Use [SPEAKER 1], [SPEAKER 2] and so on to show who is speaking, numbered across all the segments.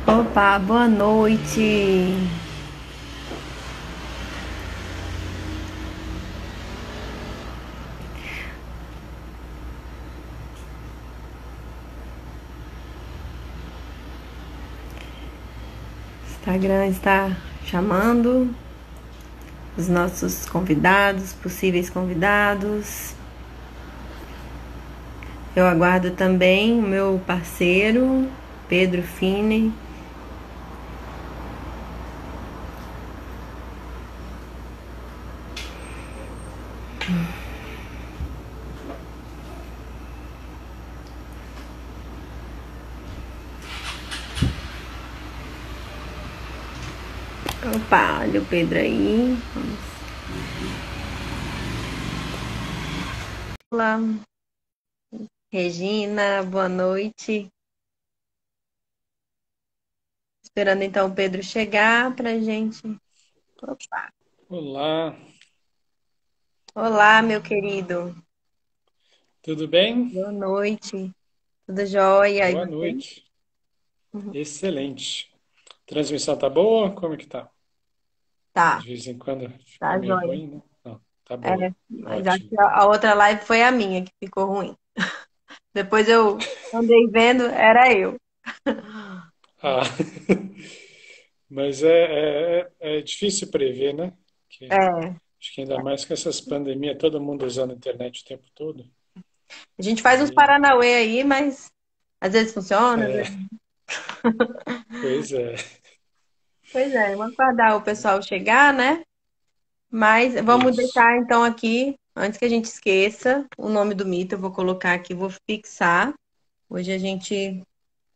[SPEAKER 1] Opa, boa noite. Instagram está chamando os nossos convidados, possíveis convidados. Eu aguardo também o meu parceiro, Pedro Fini. Opa, olha o Pedro aí. Olá, Regina, boa noite. Esperando então o Pedro chegar pra gente. Opa.
[SPEAKER 2] Olá,
[SPEAKER 1] Olá, meu querido.
[SPEAKER 2] tudo bem?
[SPEAKER 1] Boa noite. Tudo jóia? E
[SPEAKER 2] Boa
[SPEAKER 1] você?
[SPEAKER 2] noite. Excelente. Transmissão tá boa? Como é que tá?
[SPEAKER 1] Tá,
[SPEAKER 2] De vez em quando fica
[SPEAKER 1] tá
[SPEAKER 2] meio
[SPEAKER 1] jóia.
[SPEAKER 2] ruim, né? Não, tá
[SPEAKER 1] É,
[SPEAKER 2] boa.
[SPEAKER 1] mas acho
[SPEAKER 2] Ótimo.
[SPEAKER 1] que a outra live foi a minha que ficou ruim. Depois eu andei vendo, era eu.
[SPEAKER 2] Ah, mas é difícil prever, né? Que,
[SPEAKER 1] É,
[SPEAKER 2] acho que ainda mais com essas pandemias, todo mundo usando a internet o tempo todo.
[SPEAKER 1] a gente faz uns
[SPEAKER 2] Aí,
[SPEAKER 1] paranauê aí, mas às vezes funciona, às
[SPEAKER 2] é,
[SPEAKER 1] vezes...
[SPEAKER 2] pois é,
[SPEAKER 1] Pois é, vamos aguardar o pessoal chegar, né? Mas vamos
[SPEAKER 2] isso.
[SPEAKER 1] deixar então aqui, antes que a gente esqueça, o nome do mito, eu vou colocar aqui, vou fixar. Hoje a gente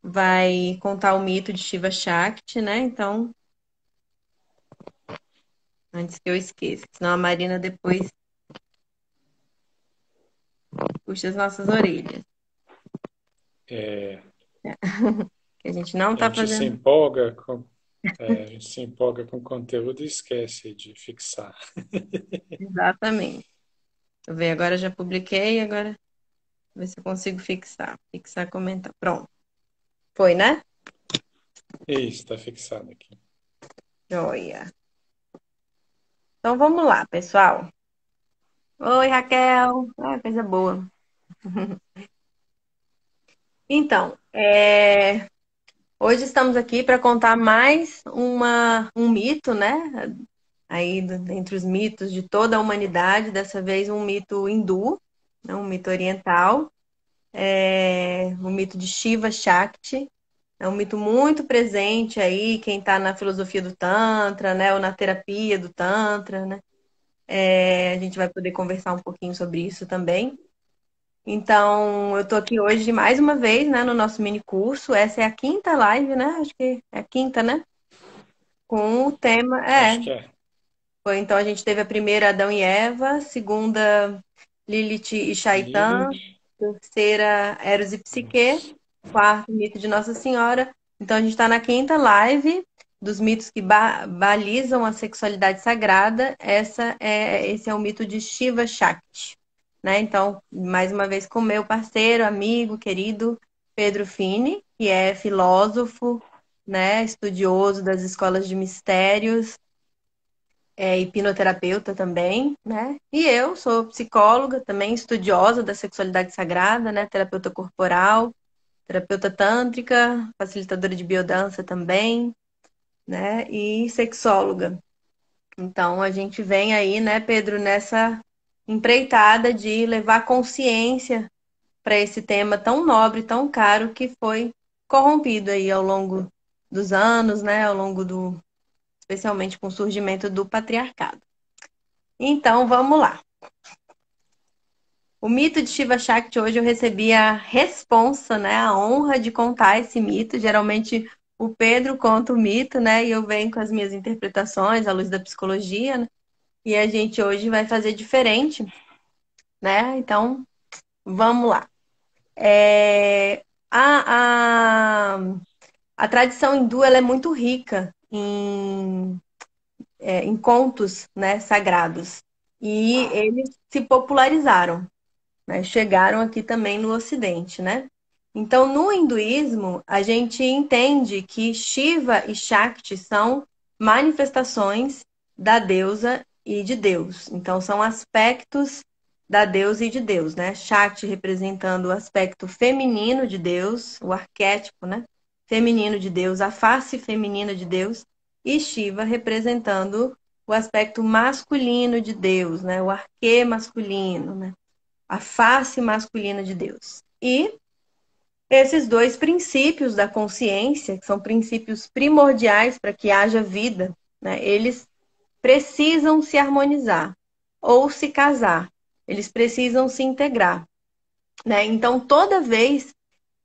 [SPEAKER 1] vai contar o mito de Shiva Shakti, né? Então, antes que eu esqueça, senão a Marina depois puxa as nossas orelhas.
[SPEAKER 2] É,
[SPEAKER 1] Que a gente não
[SPEAKER 2] a
[SPEAKER 1] tá
[SPEAKER 2] gente se
[SPEAKER 1] fazendo
[SPEAKER 2] empolga com, a gente se empolga com conteúdo e esquece de fixar.
[SPEAKER 1] exatamente. Deixa eu ver, agora já publiquei, agora ver se eu consigo fixar. Fixar, comentar. Pronto. Foi, né?
[SPEAKER 2] Isso, está fixado aqui.
[SPEAKER 1] Joia. Então vamos lá, pessoal. Oi, Raquel. Ah, coisa boa. Então, hoje estamos aqui para contar mais um mito, né? Aí, entre os mitos de toda a humanidade, dessa vez um mito hindu, né? Um mito oriental, o mito de Shiva Shakti. É um mito muito presente aí, quem está na filosofia do Tantra, né? Ou na terapia do Tantra, né? A gente vai poder conversar um pouquinho sobre isso também. Então, eu tô aqui hoje mais uma vez, né, no nosso mini curso. Essa é a quinta live, né? Acho que é a quinta, né? Com o tema.
[SPEAKER 2] Acho que é.
[SPEAKER 1] Então a gente teve a primeira Adão e Eva, segunda Lilith e Shaitan,
[SPEAKER 2] Lilith.
[SPEAKER 1] terceira Eros e Psique,
[SPEAKER 2] Isso.
[SPEAKER 1] quarto mito de Nossa Senhora. Então a gente está na quinta live dos mitos que balizam a sexualidade sagrada. Esse é o mito de Shiva Shakti, né? Então, mais uma vez com meu parceiro, amigo, querido Pedro Fini, que é filósofo, né, estudioso das escolas de mistérios, hipnoterapeuta também, né? E eu sou psicóloga, também estudiosa da sexualidade sagrada, né? Terapeuta corporal, terapeuta tântrica, facilitadora de biodança também, né? E sexóloga. Então a gente vem aí, né, Pedro, nessa empreitada de levar consciência para esse tema tão nobre, tão caro que foi corrompido aí ao longo dos anos, né? Ao longo do, especialmente com o surgimento do patriarcado. Então, vamos lá. O mito de Shiva Shakti, hoje eu recebi a responsa, né? A honra de contar esse mito. Geralmente o Pedro conta o mito, né? E eu venho com as minhas interpretações à luz da psicologia, né? E a gente hoje vai fazer diferente, né? Então, vamos lá. É, A, a, a tradição hindu ela é muito rica em contos, né, sagrados. E eles se popularizaram, né? Chegaram aqui também no Ocidente, né? Então, no hinduísmo, a gente entende que Shiva e Shakti são manifestações da deusa e de Deus. Então, são aspectos da deusa e de Deus, né? Shakti representando o aspecto feminino de Deus, o arquétipo, né? Feminino de Deus, a face feminina de Deus, e Shiva representando o aspecto masculino de Deus, né? O arquê masculino, né? A face masculina de Deus. E esses dois princípios da consciência, que são princípios primordiais para que haja vida, né, eles precisam se harmonizar ou se casar. Eles precisam se integrar, né? Então, toda vez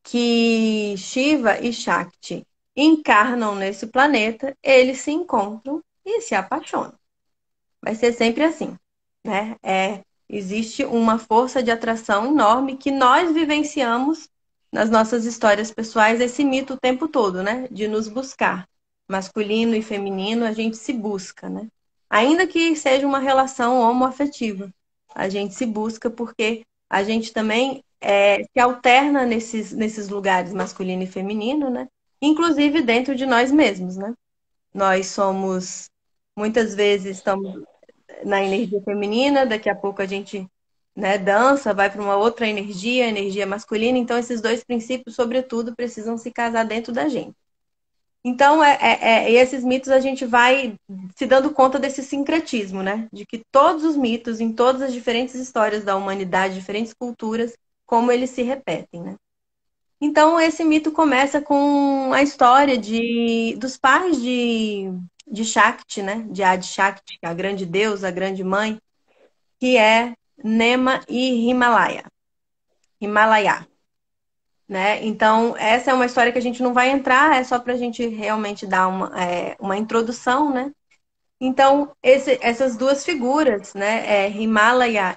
[SPEAKER 1] que Shiva e Shakti encarnam nesse planeta, eles se encontram e se apaixonam. Vai ser sempre assim, né? Existe uma força de atração enorme que nós vivenciamos nas nossas histórias pessoais, esse mito o tempo todo, né? De nos buscar. Masculino e feminino, a gente se busca, né? Ainda que seja uma relação homoafetiva, a gente se busca porque a gente também se alterna nesses lugares masculino e feminino, né? Inclusive dentro de nós mesmos, né? Nós somos, muitas vezes, estamos na energia feminina, daqui a pouco a gente, né, dança, vai para uma outra energia, energia masculina. Então, esses dois princípios, sobretudo, precisam se casar dentro da gente. Então, esses mitos a gente vai se dando conta desse sincretismo, né? De que todos os mitos, em todas as diferentes histórias da humanidade, diferentes culturas, como eles se repetem, né? Então, esse mito começa com a história dos pais de Shakti, né? De Adi Shakti, a grande deusa, a grande mãe, que é Nema e Himalaya, né? Então, essa é uma história que a gente não vai entrar, é só para a gente realmente dar uma introdução, né? Então, essas duas figuras, né? Himalaya,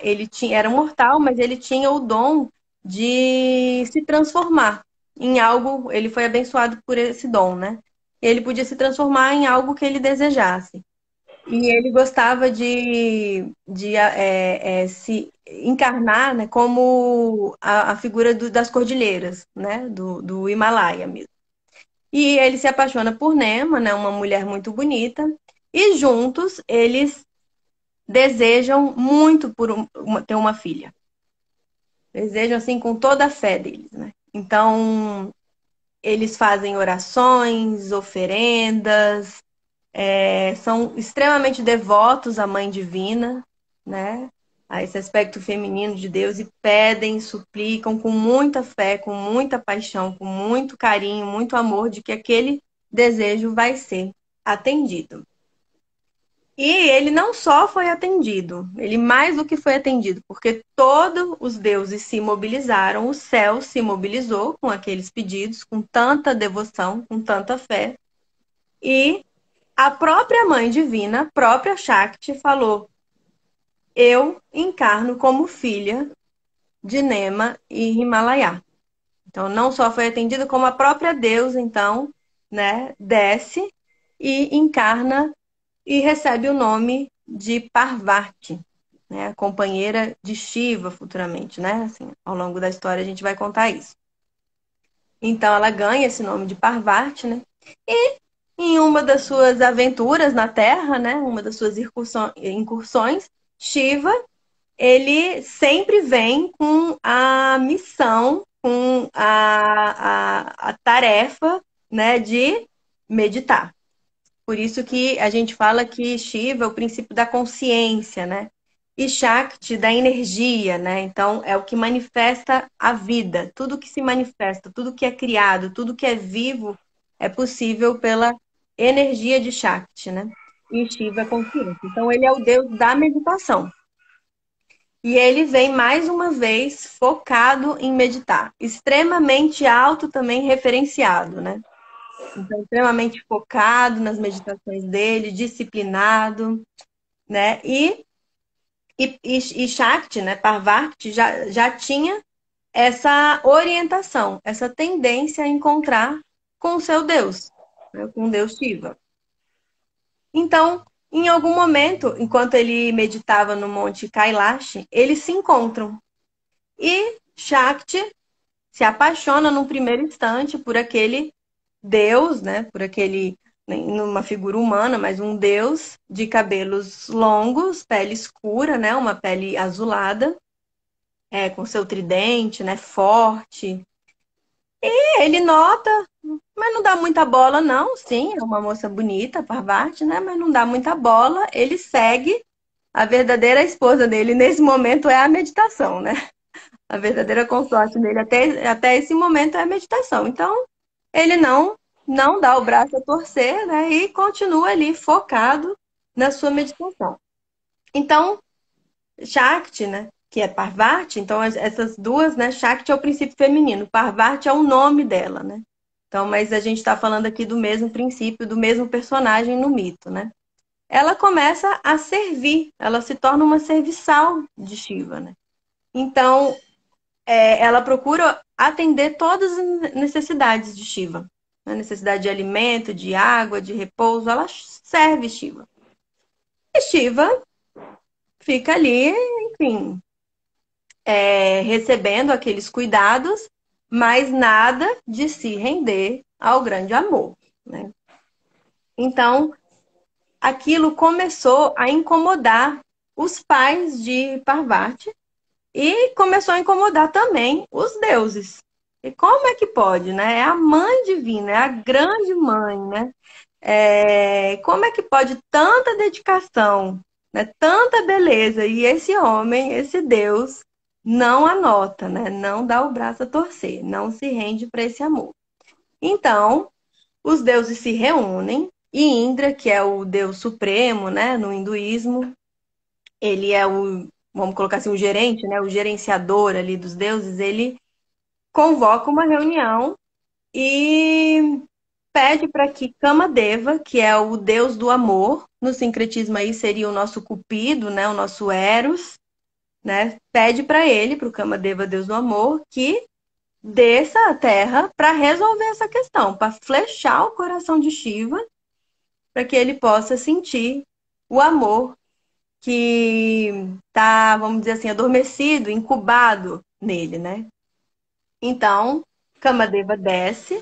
[SPEAKER 1] era um mortal, mas ele tinha o dom de se transformar em algo, ele foi abençoado por esse dom, né? Ele podia se transformar em algo que ele desejasse. E ele gostava de se encarnar, né, como a figura das cordilheiras, né, do Himalaia mesmo. E ele se apaixona por Nema, né, uma mulher muito bonita, e juntos eles desejam muito ter uma filha. Desejam assim com toda a fé deles, né? Então, eles fazem orações, oferendas, são extremamente devotos à Mãe Divina, né? A esse aspecto feminino de Deus e pedem, suplicam com muita fé, com muita paixão, com muito carinho, muito amor de que aquele desejo vai ser atendido. E ele não só foi atendido, ele mais do que foi atendido, porque todos os deuses se mobilizaram, o céu se mobilizou com aqueles pedidos, com tanta devoção, com tanta fé, e a própria Mãe Divina, a própria Shakti, falou: eu encarno como filha de Nema e Himalaya. Então, não só foi atendida, como a própria deusa, então, né, desce e encarna e recebe o nome de Parvati, né, a companheira de Shiva futuramente, né? Assim, ao longo da história a gente vai contar isso. Então, ela ganha esse nome de Parvati, né? E em uma das suas aventuras na Terra, né, uma das suas incursões, Shiva, ele sempre vem com a missão, com a tarefa, né, de meditar. Por isso que a gente fala que Shiva é o princípio da consciência, né? E Shakti da energia, né? Então é o que manifesta a vida. Tudo que se manifesta, tudo que é criado, tudo que é vivo é possível pela energia de Shakti, né? E Shiva é consciência. Então ele é o deus da meditação. E ele vem mais uma vez focado em meditar, extremamente alto também referenciado, né? Então, extremamente focado nas meditações dele, disciplinado, né? E Shakti, né? Parvati, já tinha essa orientação, essa tendência a encontrar com o seu Deus, né? Com o Deus Shiva. Então, em algum momento, enquanto ele meditava no Monte Kailash, eles se encontram. E Shakti se apaixona num primeiro instante por aquele Deus, né? Por aquele, numa figura humana, mas um Deus de cabelos longos, pele escura, né? Uma pele azulada, com seu tridente, né? Forte. E ele nota, mas não dá muita bola, não. Sim, é uma moça bonita, Parvati, né? Mas não dá muita bola. Ele segue. A verdadeira esposa dele nesse momento é a meditação, né? A verdadeira consorte dele até esse momento é a meditação. Então, ele não dá o braço a torcer, né? E continua ali focado na sua meditação. Então, Shakti, né? Que é Parvati, então essas duas, né? Shakti é o princípio feminino, Parvati é o nome dela, né? Então, mas a gente está falando aqui do mesmo princípio, do mesmo personagem no mito, né? Ela começa a servir, ela se torna uma serviçal de Shiva, né? Então, ela procura atender todas as necessidades de Shiva. A necessidade de alimento, de água, de repouso, ela serve Shiva. E Shiva fica ali, enfim, recebendo aqueles cuidados, mas nada de se render ao grande amor, né? Então, aquilo começou a incomodar os pais de Parvati e começou a incomodar também os deuses. E como é que pode, né? É a mãe divina, é a grande mãe, né? Como é que pode tanta dedicação, né? Tanta beleza e esse homem, esse Deus, não anota, né? Não dá o braço a torcer, não se rende para esse amor. Então, os deuses se reúnem e Indra, que é o deus supremo, né? No hinduísmo, ele é vamos colocar assim, o gerente, né? O gerenciador ali dos deuses, ele convoca uma reunião e pede para que Kamadeva, que é o deus do amor, no sincretismo aí seria o nosso Cupido, né, o nosso Eros, né, pede para ele, para o Kamadeva, deus do amor, que desça à Terra para resolver essa questão, para flechar o coração de Shiva, para que ele possa sentir o amor que está, vamos dizer assim, adormecido, incubado nele, né? Então, Kamadeva desce,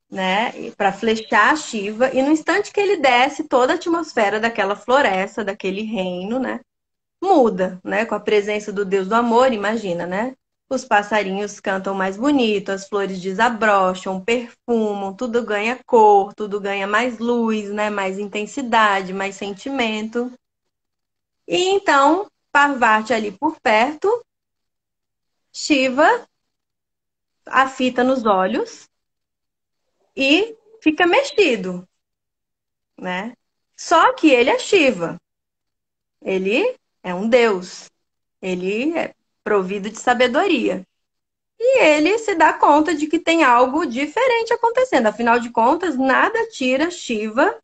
[SPEAKER 1] né, para flechar a Shiva, e no instante que ele desce, toda a atmosfera daquela floresta, daquele reino, né, muda, né, com a presença do Deus do amor, imagina, né? Os passarinhos cantam mais bonito, as flores desabrocham, perfumam, tudo ganha cor, tudo ganha mais luz, né, mais intensidade, mais sentimento. E então, Parvati ali por perto, Shiva a fita nos olhos e fica mexido, né? Só que ele é Shiva, ele é um deus, ele é provido de sabedoria. E ele se dá conta de que tem algo diferente acontecendo. Afinal de contas, nada tira Shiva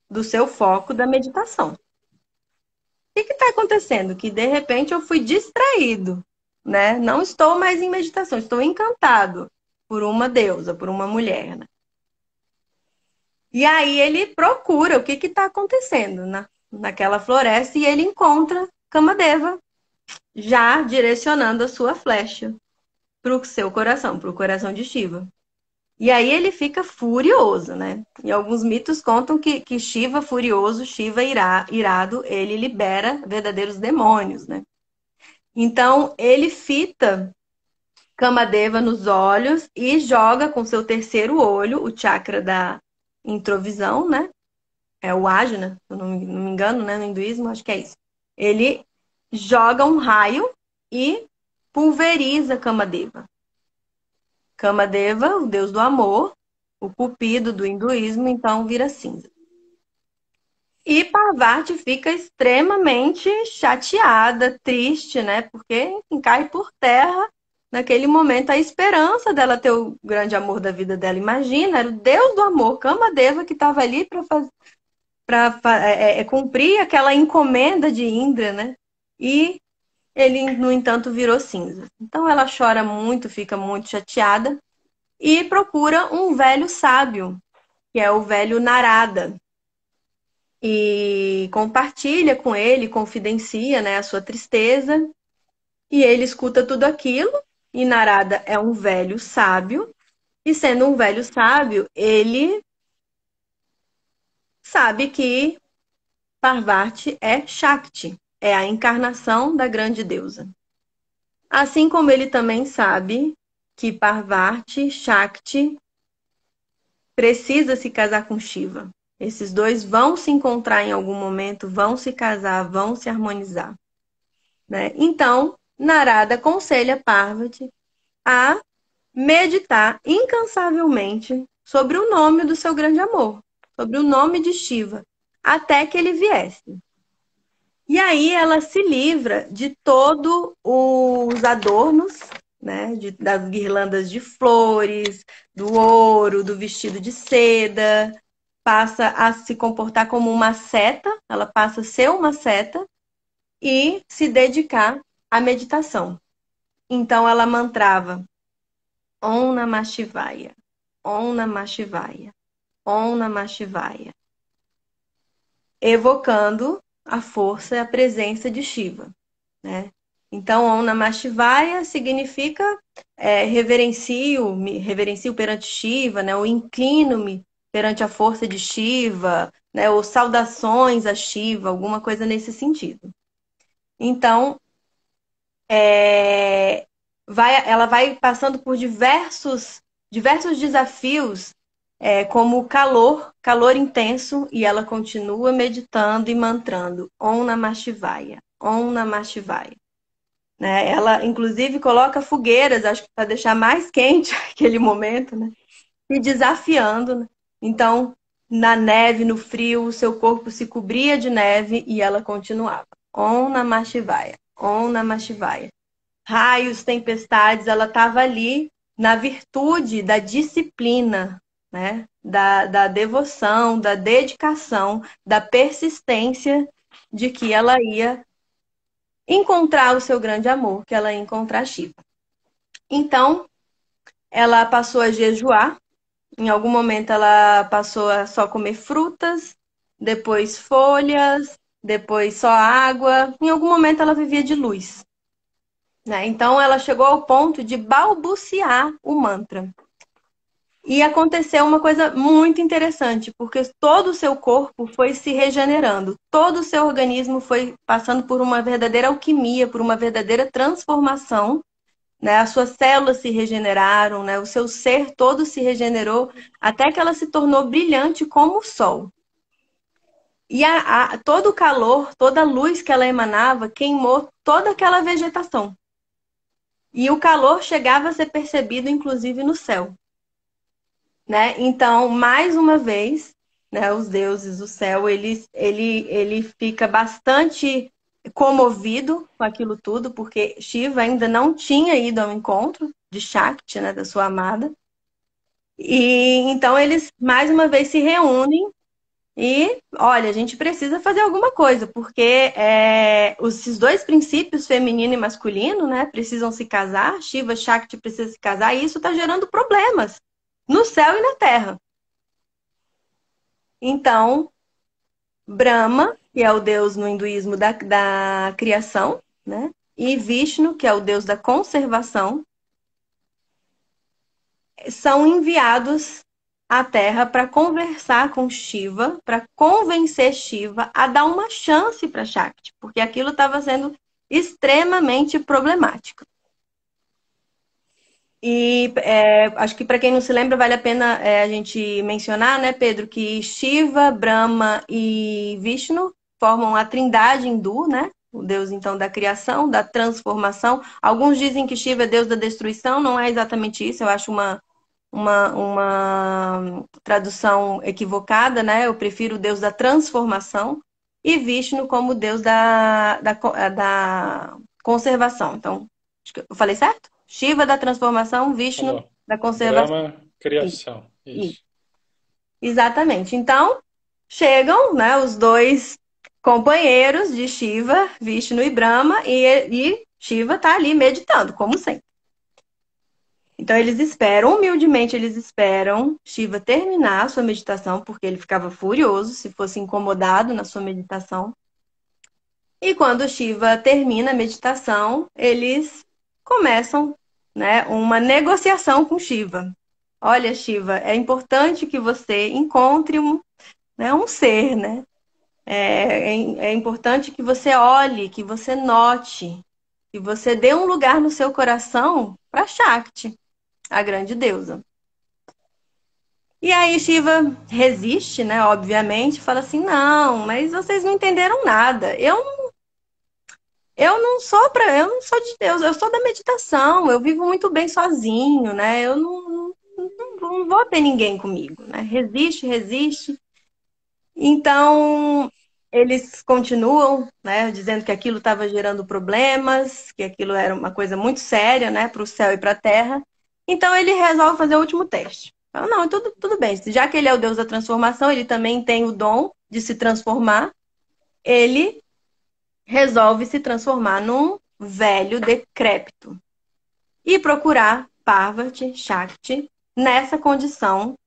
[SPEAKER 1] do seu foco da meditação. O que está acontecendo? Que de repente eu fui distraído, né? Não estou mais em meditação, estou encantado por uma deusa, por uma mulher, né? E aí ele procura o que está acontecendo naquela floresta e ele encontra Kamadeva já direcionando a sua flecha para o seu coração, para o coração de Shiva. E aí ele fica furioso, né? E alguns mitos contam que Shiva furioso, Shiva irado, ele libera verdadeiros demônios, né? Então ele fita Kamadeva nos olhos e joga com seu terceiro olho, o chakra da introvisão, né? É o Ajna, se eu não me engano, né? No hinduísmo, acho que é isso. Ele joga um raio e pulveriza Kamadeva. Kamadeva, o deus do amor, o cupido do hinduísmo, então vira cinza. E Parvati fica extremamente chateada, triste, né? Porque enfim, cai por terra naquele momento a esperança dela ter o grande amor da vida dela. Imagina, era o deus do amor, Kamadeva, que estava ali para cumprir aquela encomenda de Indra, né? E ele, no entanto, virou cinza. Então ela chora muito, fica muito chateada e procura um velho sábio, que é o velho Narada. E compartilha com ele, confidencia, né, a sua tristeza. E ele escuta tudo aquilo, E Narada é um velho sábio, e sendo um velho sábio, ele sabe que Parvati é Shakti, é a encarnação da grande deusa. Assim como ele também sabe que Parvati, Shakti, precisa se casar com Shiva. Esses dois vão se encontrar em algum momento, vão se casar, vão se harmonizar, né? Então, Narada aconselha Parvati a meditar incansavelmente sobre o nome do seu grande amor, sobre o nome de Shiva, até que ele viesse. E aí ela se livra de todos os adornos, né, das guirlandas de flores, do ouro, do vestido de seda, passa a se comportar como uma seta, ela passa a ser uma seta e se dedicar à meditação. Então ela mantrava Om Namah Shivaya, Om Namah Shivaya, Om Namah Shivaya, evocando a força e a presença de Shiva, né? Então, Om Namah Shivaya significa reverencio perante Shiva, né? Ou inclino-me perante a força de Shiva, né? Ou saudações a Shiva, alguma coisa nesse sentido. Então, ela vai passando por diversos desafios, como o calor intenso, e ela continua meditando e mantrando Om Namah Shivaya, Om Namah Shivaya. Né? Ela, inclusive, coloca fogueiras, acho que para deixar mais quente aquele momento, né? Se desafiando. Né? Então, na neve, no frio, o seu corpo se cobria de neve e ela continuava. Om Namah Shivaya, Om Namah Shivaya. Raios, tempestades, ela estava ali na virtude da disciplina, né? Da devoção, da dedicação, da persistência de que ela ia encontrar o seu grande amor, que ela ia encontrar Shiva. Então, ela passou a jejuar. Em algum momento, ela passou a só comer frutas, depois folhas, depois só água. Em algum momento, ela vivia de luz. Né? Então, ela chegou ao ponto de balbuciar o mantra. E aconteceu uma coisa muito interessante, porque todo o seu corpo foi se regenerando, todo o seu organismo foi passando por uma verdadeira alquimia, por uma verdadeira transformação, né? As suas células se regeneraram, né? O seu ser todo se regenerou, até que ela se tornou brilhante como o sol. E todo o calor, toda a luz que ela emanava queimou toda aquela vegetação. E o calor chegava a ser percebido, inclusive, no céu. Né? Então, mais uma vez, né, os deuses do céu, ele fica bastante comovido com aquilo tudo, porque Shiva ainda não tinha ido ao encontro de Shakti, né, da sua amada. E então eles mais uma vez se reúnem e, olha, a gente precisa fazer alguma coisa, porque esses dois princípios, feminino e masculino, né, precisam se casar, Shiva e Shakti precisam se casar, e isso está gerando problemas no céu e na terra. Então, Brahma, que é o deus no hinduísmo da criação, né? E Vishnu, que é o deus da conservação, são enviados à Terra para conversar com Shiva, para convencer Shiva a dar uma chance para Shakti, porque aquilo estava sendo extremamente problemático. E acho que para quem não se lembra, vale a pena a gente mencionar, né, Pedro, que Shiva, Brahma e Vishnu formam a trindade hindu, né? O deus, então, da criação, da transformação. Alguns dizem que Shiva é deus da destruição, não é exatamente isso, eu acho uma tradução equivocada, né? Eu prefiro o deus da transformação e Vishnu como deus da conservação. Então, acho que eu falei certo? Shiva da transformação, Vishnu
[SPEAKER 2] Falou.
[SPEAKER 1] da conservação.
[SPEAKER 2] Brahma, criação.
[SPEAKER 1] Isso.
[SPEAKER 2] Isso.
[SPEAKER 1] Exatamente. Então, chegam, né, os dois companheiros de Shiva, Vishnu e Brahma, e Shiva está ali meditando, como sempre. Então, eles esperam, humildemente, eles esperam Shiva terminar a sua meditação, porque ele ficava furioso se fosse incomodado na sua meditação. E quando Shiva termina a meditação, eles começam né, uma negociação com Shiva. Olha, Shiva, é importante que você encontre um ser, né? É importante que você olhe, que você note, que você dê um lugar no seu coração para Shakti, a grande deusa. E aí Shiva resiste, né? Obviamente, fala assim: não, mas vocês não entenderam nada. Eu não sou de Deus, eu sou da meditação, eu vivo muito bem sozinho, né? Eu não vou ter ninguém comigo, né? Resiste, resiste. Então, eles continuam, né, dizendo que aquilo estava gerando problemas, que aquilo era uma coisa muito séria, né, para o céu e para a terra. Então, ele resolve fazer o último teste. Fala, não, tudo bem, já que ele é o Deus da transformação, ele também tem o dom de se transformar, ele resolve se transformar num velho decrépito e procurar Parvati, Shakti, nessa condição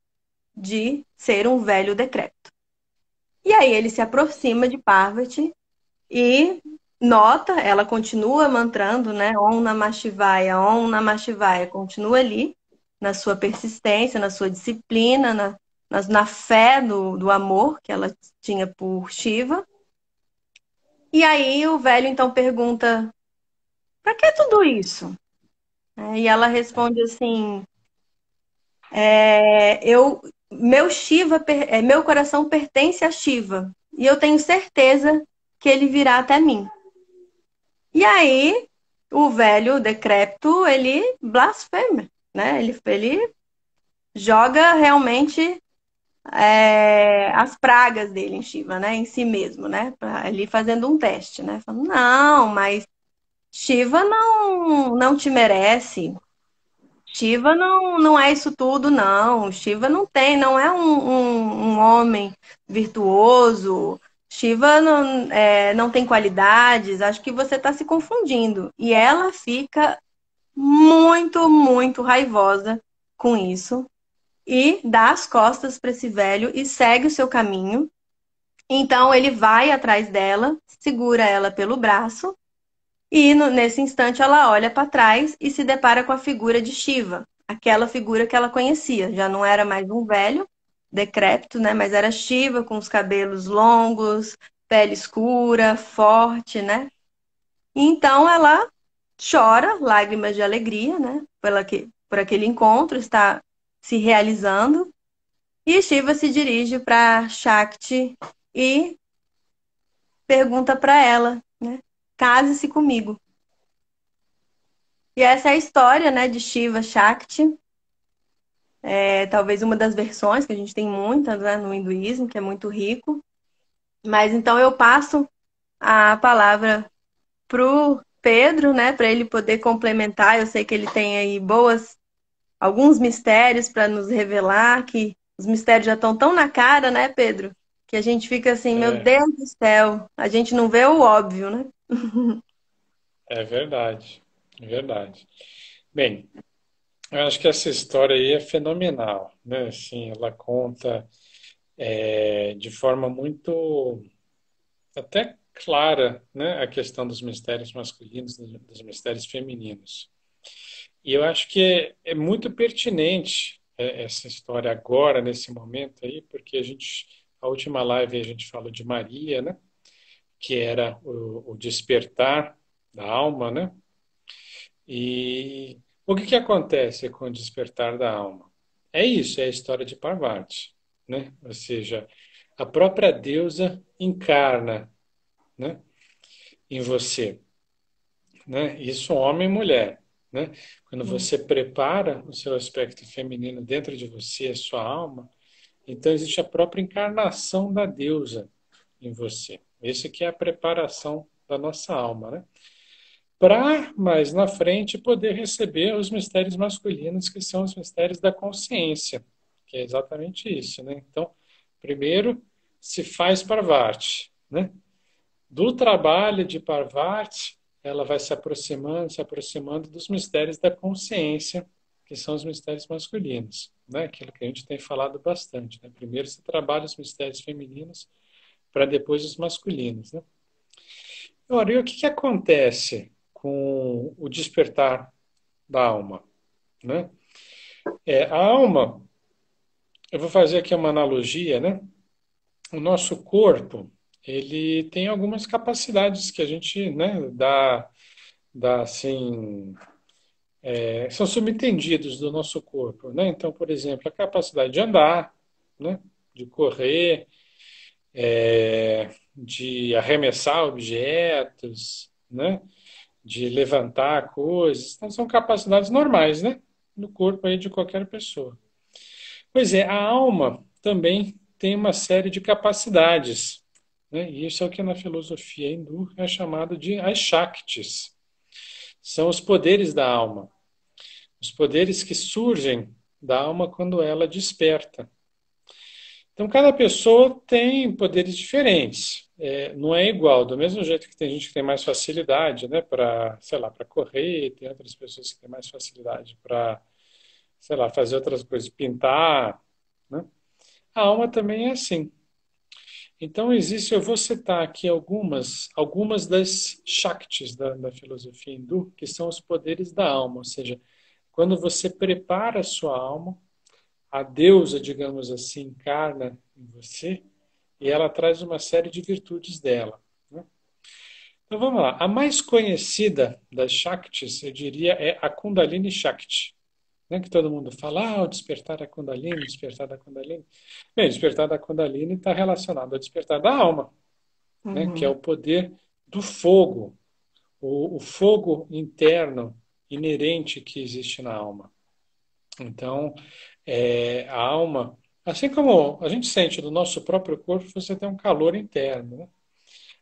[SPEAKER 1] de ser um velho decrépito. E aí ele se aproxima de Parvati e nota, ela continua mantrando, né? Om Namah Shivaya, continua ali na sua persistência, na sua disciplina, na fé do amor que ela tinha por Shiva. E aí o velho então pergunta: para que tudo isso? E ela responde assim: meu Shiva, meu coração pertence a Shiva e eu tenho certeza que ele virá até mim. E aí, o velho decrépito, ele blasfema, né? Ele joga realmente as pragas dele em Shiva, né? Em si mesmo, né? Ali fazendo um teste, né? Falando, não, mas Shiva não te merece. Shiva não é isso tudo, não. Shiva não é um homem virtuoso. Shiva não tem qualidades. Acho que você está se confundindo. E ela fica muito, muito raivosa com isso e dá as costas para esse velho e segue o seu caminho. Então ele vai atrás dela, segura ela pelo braço e nesse instante ela olha para trás e se depara com a figura de Shiva, aquela figura que ela conhecia. Já não era mais um velho decrépito, né? Mas era Shiva com os cabelos longos, pele escura, forte, né? Então ela chora, lágrimas de alegria, né? Por aquele encontro está se realizando. E Shiva se dirige para Shakti e pergunta para ela, né? Case-se comigo. E essa é a história, né, de Shiva Shakti. Talvez uma das versões, que a gente tem muitas, né, no hinduísmo, que é muito rico. Mas então eu passo a palavra pro Pedro, né, para ele poder complementar. Eu sei que ele tem aí alguns mistérios para nos revelar, que os mistérios já estão tão na cara, né, Pedro? Que a gente fica assim, meu
[SPEAKER 2] É,
[SPEAKER 1] Deus do céu, a gente não vê o óbvio, né?
[SPEAKER 2] é verdade, é verdade. Bem, eu acho que essa história aí é fenomenal, né? Assim, ela conta de forma muito até clara, né, a questão dos mistérios masculinos, dos mistérios femininos. E eu acho que é muito pertinente essa história agora, nesse momento aí, porque a última live a gente falou de Maria, né, que era o despertar da alma, né? E o que acontece com o despertar da alma? É isso, é a história de Parvati, né? Ou seja, a própria deusa encarna, né, em você, né? Isso homem e mulher, né? Quando você prepara o seu aspecto feminino dentro de você, a sua alma, então existe a própria encarnação da deusa em você. Esse que é a preparação da nossa alma, né? Para mais na frente poder receber os mistérios masculinos, que são os mistérios da consciência, que é exatamente isso, né? Então, primeiro se faz Parvati, né? Do trabalho de Parvati, ela vai se aproximando dos mistérios da consciência, que são os mistérios masculinos, né? Aquilo que a gente tem falado bastante, né? Primeiro se trabalha os mistérios femininos, para depois os masculinos, né? Ora, e o que acontece com o despertar da alma, né? A alma, eu vou fazer aqui uma analogia, né? O nosso corpo, ele tem algumas capacidades que a gente, né, dá assim, são subentendidos do nosso corpo, né? Então, por exemplo, a capacidade de andar, né? De correr, de arremessar objetos, né? De levantar coisas. Então, são capacidades normais, né? No corpo aí de qualquer pessoa. Pois é, a alma também tem uma série de capacidades, né? E isso é o que na filosofia hindu é chamado de as Shaktis. São os poderes da alma, os poderes que surgem da alma quando ela desperta. Então, cada pessoa tem poderes diferentes. Não é igual. Do mesmo jeito que tem gente que tem mais facilidade, né, para, sei lá, para correr, tem outras pessoas que têm mais facilidade para, sei lá, fazer outras coisas, pintar, né? A alma também é assim. Então, eu vou citar aqui algumas das Shaktis da filosofia hindu, que são os poderes da alma, ou seja, quando você prepara a sua alma, a deusa, digamos assim, encarna em você e ela traz uma série de virtudes dela, né? Então vamos lá. A mais conhecida das Shaktis, eu diria, é a Kundalini Shakti, né? Que todo mundo fala, o despertar da Kundalini, despertar da Kundalini. Bem, o despertar da Kundalini está relacionado ao despertar da alma, né? Que é o
[SPEAKER 1] Uhum.
[SPEAKER 2] poder do fogo, o fogo interno inerente que existe na alma. Então, a alma, assim como a gente sente do nosso próprio corpo, você tem um calor interno, né?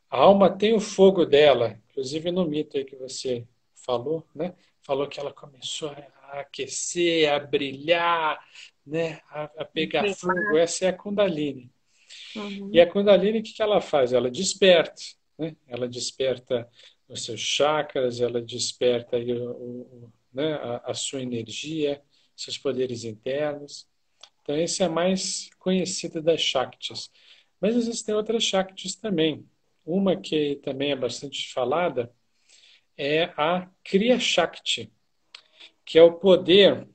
[SPEAKER 2] A alma tem o fogo dela, inclusive no mito aí que você falou, né? Falou que ela começou a aquecer, a brilhar, né? A pegar fogo. Essa é a Kundalini. E a
[SPEAKER 1] Uhum.
[SPEAKER 2] Kundalini, o que ela faz? Ela desperta, né? Ela desperta os seus chakras, ela desperta aí né? a sua energia, seus poderes internos. Então, esse é a mais conhecida das Shaktis. Mas existem outras Shaktis também. Uma que também é bastante falada é a Kriya Shakti, que é o poder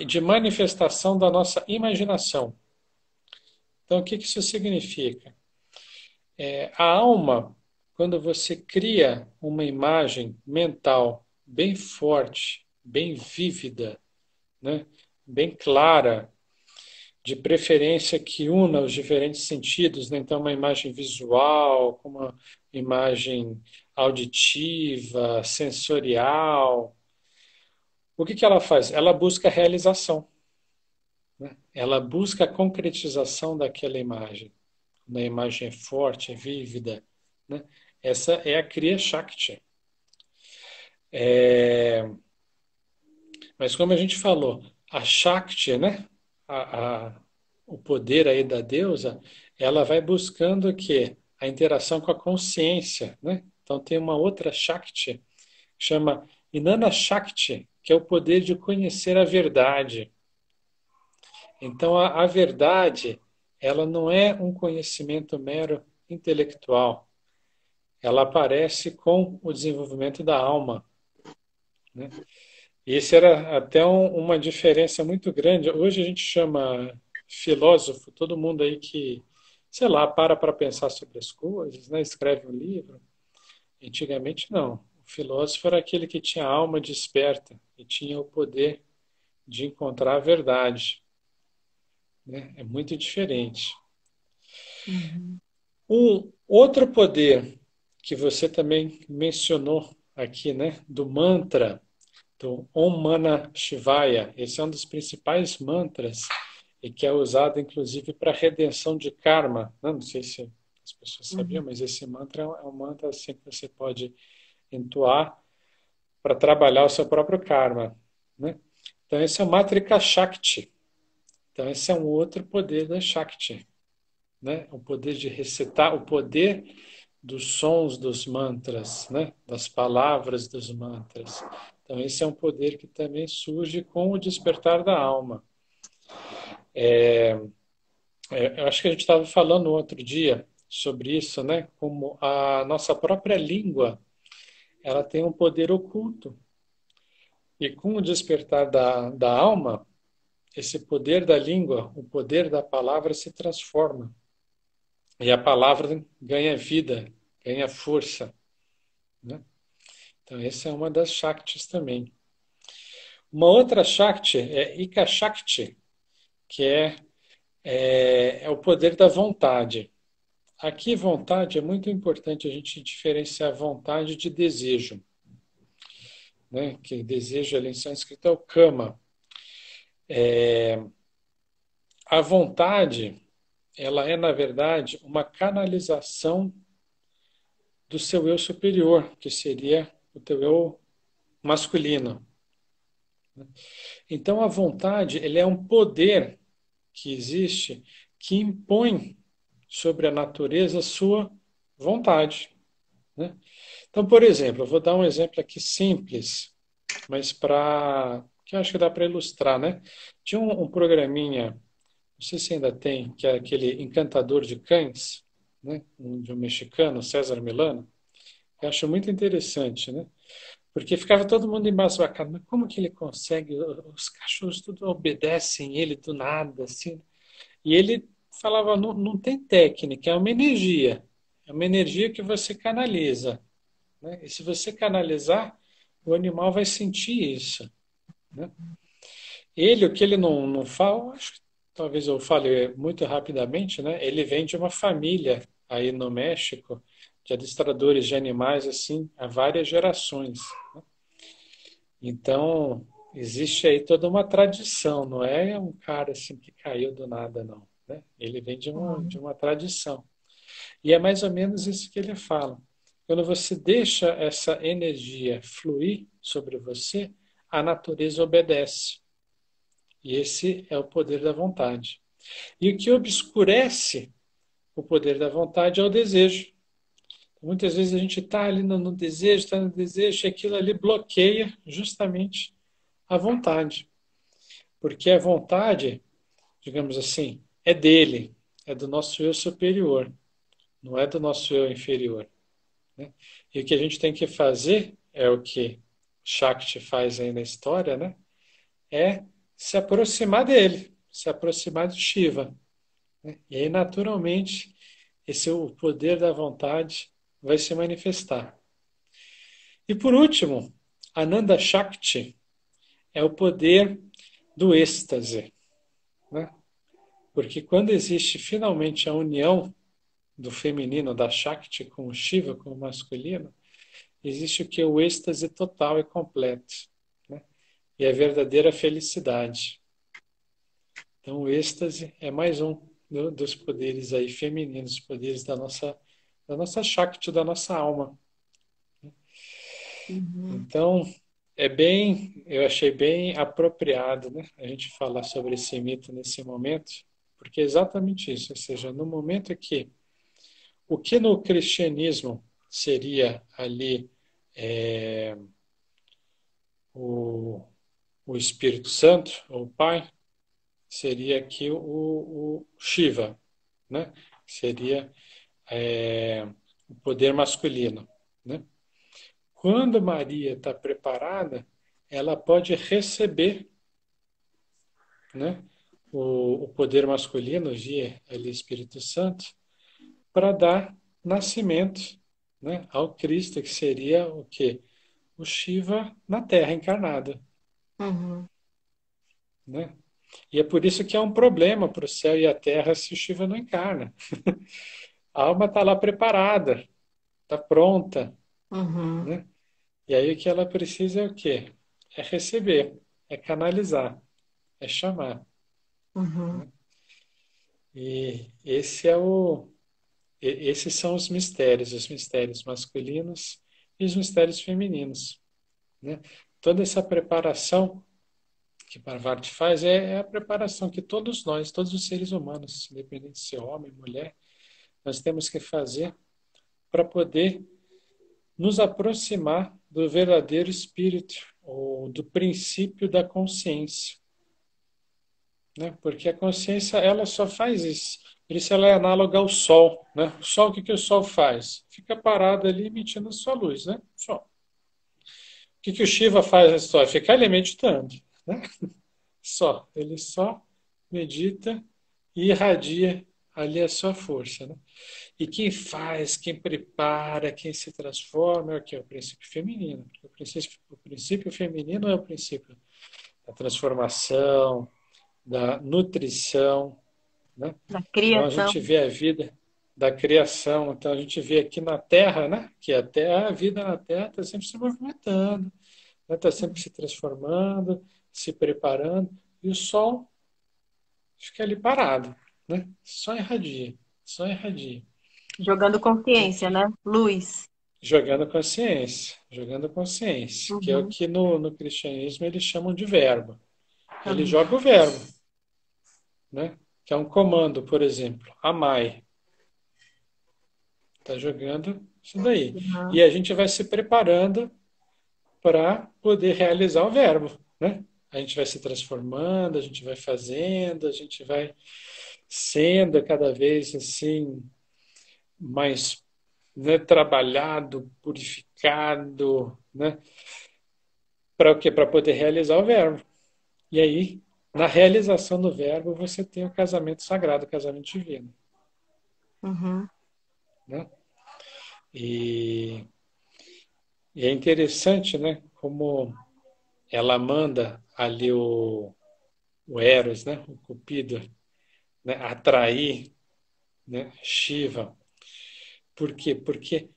[SPEAKER 2] de manifestação da nossa imaginação. Então, o que isso significa? A alma, quando você cria uma imagem mental bem forte, bem vívida, né, bem clara, de preferência que una os diferentes sentidos, né? Então, uma imagem visual, uma imagem auditiva, sensorial. O que ela faz? Ela busca a realização, né? Ela busca a concretização daquela imagem. Quando a imagem é forte, é vívida, né? Essa é a Kriya Shakti. É... Mas como a gente falou, a Shakti, né? O poder aí da deusa, ela vai buscando o quê? A interação com a consciência, né? Então tem uma outra Shakti, que chama Inanna Shakti, que é o poder de conhecer a verdade. Então a verdade, ela não é um conhecimento mero intelectual, ela aparece com o desenvolvimento da alma, né? E esse era até uma diferença muito grande. Hoje a gente chama filósofo todo mundo aí que, sei lá, para pensar sobre as coisas, né? Escreve um livro. Antigamente não. O filósofo era aquele que tinha a alma desperta e tinha o poder de encontrar a verdade, né? É muito diferente.
[SPEAKER 1] Uhum.
[SPEAKER 2] Um outro poder que você também mencionou aqui, né, do mantra, do Om Mana Shivaya. Esse é um dos principais mantras e que é usado inclusive para redenção de karma. Não sei se as pessoas sabiam,
[SPEAKER 1] Uhum.
[SPEAKER 2] mas esse mantra é um mantra assim que você pode entoar para trabalhar o seu próprio karma, né? Então esse é o Matrika Shakti. Então esse é um outro poder da Shakti, né? O poder de recitar, o poder dos sons dos mantras, né? Das palavras dos mantras. Então, esse é um poder que também surge com o despertar da alma. Eu acho que a gente estava falando outro dia sobre isso, né? Como a nossa própria língua, ela tem um poder oculto. E com o despertar da alma, esse poder da língua, o poder da palavra se transforma. E a palavra ganha vida, ganha força, né? Então, essa é uma das Shaktis também. Uma outra Shakti é Ika Shakti, que é o poder da vontade. Aqui, vontade, é muito importante a gente diferenciar vontade de desejo, né? Que desejo ali em sânscrito é o kama. A vontade, ela é, na verdade, uma canalização do seu eu superior, que seria o teu eu masculino. Então, a vontade, ele é um poder que existe que impõe sobre a natureza a sua vontade, né? Então, por exemplo, eu vou dar um exemplo aqui simples, mas que eu acho que dá para ilustrar, né? Tinha um programinha, não sei se ainda tem, que é aquele Encantador de Cães, né? De um mexicano, César Milano. Eu acho muito interessante, né? Porque ficava todo mundo embasbacado, mas como que ele consegue? Os cachorros tudo obedecem ele do nada, assim. E ele falava, não, não tem técnica, é uma energia. É uma energia que você canaliza, né? E se você canalizar, o animal vai sentir isso, né? Ele, o que ele não fala, acho que talvez eu fale muito rapidamente, né? Ele vem de uma família aí no México de adestradores de animais assim há várias gerações, né? Então, existe aí toda uma tradição, não é um cara assim que caiu do nada, não, né? Ele vem de uma tradição. E é mais ou menos isso que ele fala. Quando você deixa essa energia fluir sobre você, a natureza obedece. E esse é o poder da vontade. E o que obscurece o poder da vontade é o desejo. Muitas vezes a gente está ali no desejo, está no desejo, e aquilo ali bloqueia justamente a vontade. Porque a vontade, digamos assim, é dele, é do nosso eu superior, não é do nosso eu inferior, né? E o que a gente tem que fazer é o que Shakti faz aí na história, né? É se aproximar dele, se aproximar de Shiva, né? E aí, naturalmente, esse o poder da vontade vai se manifestar. E por último, Ananda Shakti é o poder do êxtase, né? Porque quando existe finalmente a união do feminino, da Shakti com o Shiva, com o masculino, existe o que? O êxtase total e completo, né? E a verdadeira felicidade. Então, o êxtase é mais um dos poderes aí femininos, poderes da nossa Shakti, da nossa alma.
[SPEAKER 1] Uhum.
[SPEAKER 2] Então, eu achei bem apropriado, né, a gente falar sobre esse mito nesse momento, porque é exatamente isso, ou seja, no momento que o que no cristianismo seria ali é, o, o Espírito Santo, ou o Pai, seria aqui o Shiva, né? Seria o poder masculino, né? Quando Maria está preparada, ela pode receber, né, o poder masculino via ali Espírito Santo para dar nascimento, né, ao Cristo, que seria o quê? O Shiva na Terra encarnada,
[SPEAKER 1] Uhum.
[SPEAKER 2] né? E é por isso que é um problema para o céu e a terra se o Shiva não encarna. A alma está lá preparada, está pronta,
[SPEAKER 1] Uhum.
[SPEAKER 2] né? E aí o que ela precisa é o quê? É receber, é canalizar, é chamar,
[SPEAKER 1] Uhum.
[SPEAKER 2] né? E esses são os mistérios masculinos e os mistérios femininos, né? Toda essa preparação que Parvati faz é a preparação que todos nós, todos os seres humanos, independente de ser homem, mulher, nós temos que fazer para poder nos aproximar do verdadeiro espírito, ou do princípio da consciência, né? Porque a consciência ela só faz isso. Por isso ela é análoga ao sol, né? O sol, o que que o sol faz? Fica parado ali emitindo sua luz, né? Sol. O que o Shiva faz na história? Fica ali meditando, né? Só. Ele só medita e irradia ali a sua força, né? E quem faz, quem prepara, quem se transforma é o que? É o princípio feminino. O princípio feminino é o princípio da transformação, da nutrição, né?
[SPEAKER 1] Da
[SPEAKER 2] Então a
[SPEAKER 1] criação.
[SPEAKER 2] gente vê a vida da criação. Então a gente vê aqui na Terra, né? Que a Terra, a vida na Terra está sempre se movimentando, né? Está sempre se transformando, se preparando. E o Sol fica ali parado, né? Só irradia, só irradia.
[SPEAKER 1] Jogando
[SPEAKER 2] Né?
[SPEAKER 1] consciência, né? Luz.
[SPEAKER 2] Jogando consciência, que é o
[SPEAKER 1] Uhum.
[SPEAKER 2] que no cristianismo eles chamam de verbo. Ele
[SPEAKER 1] Uhum.
[SPEAKER 2] joga o verbo, né? Que é um comando, por exemplo, amai. Está jogando isso daí. E a gente vai se preparando para poder realizar o verbo, né? A gente vai se transformando, a gente vai fazendo, a gente vai sendo cada vez assim mais, né, trabalhado, purificado, né? Para o quê? Para poder realizar o verbo. E aí, na realização do verbo, você tem o casamento sagrado, o casamento divino,
[SPEAKER 1] Uhum.
[SPEAKER 2] né? E, e é interessante, né? Como ela manda ali o Eros, né? O Cupido, né? Atrair, né? Shiva. Por quê? Porque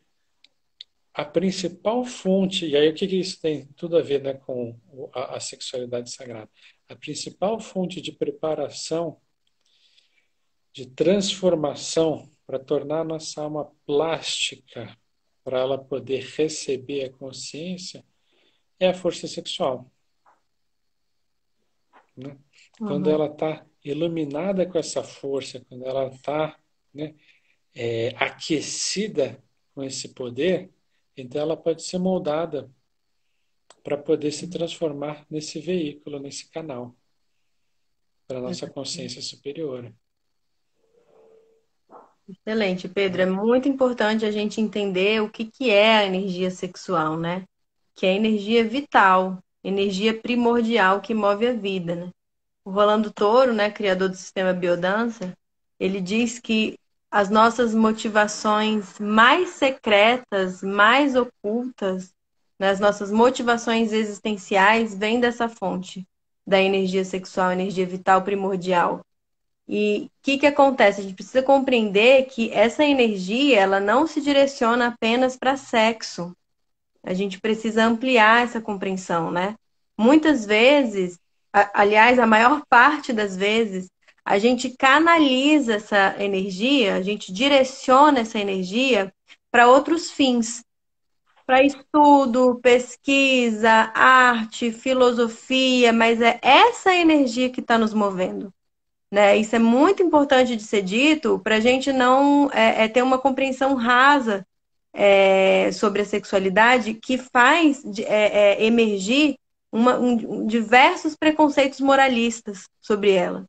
[SPEAKER 2] a principal fonte, e aí o que isso tem tudo a ver, né, com a sexualidade sagrada? A principal fonte de preparação, de transformação, para tornar a nossa alma plástica, para ela poder receber a consciência, é a força sexual. Né? Quando
[SPEAKER 1] Uhum.
[SPEAKER 2] ela está iluminada com essa força, quando ela está, né, aquecida com esse poder, então ela pode ser moldada para poder se transformar nesse veículo, nesse canal, para a nossa consciência superior.
[SPEAKER 1] Excelente, Pedro. É
[SPEAKER 2] Né?
[SPEAKER 1] muito importante a gente entender o que que é a energia sexual, né? Que é a energia vital, energia primordial que move a vida, né? O Rolando Toro, né, criador do sistema Biodança, ele diz que as nossas motivações mais secretas, mais ocultas, né, as nossas motivações existenciais vêm dessa fonte da energia sexual, energia vital primordial. E o que que acontece? A gente precisa compreender que essa energia, ela não se direciona apenas para sexo. A gente precisa ampliar essa compreensão, né? Muitas vezes, aliás, a maior parte das vezes, a gente canaliza essa energia, a gente direciona essa energia para outros fins, para estudo, pesquisa, arte, filosofia, mas é essa energia que está nos movendo, né? Isso é muito importante de ser dito para a gente não ter uma compreensão rasa sobre a sexualidade que faz emergir diversos preconceitos moralistas sobre ela.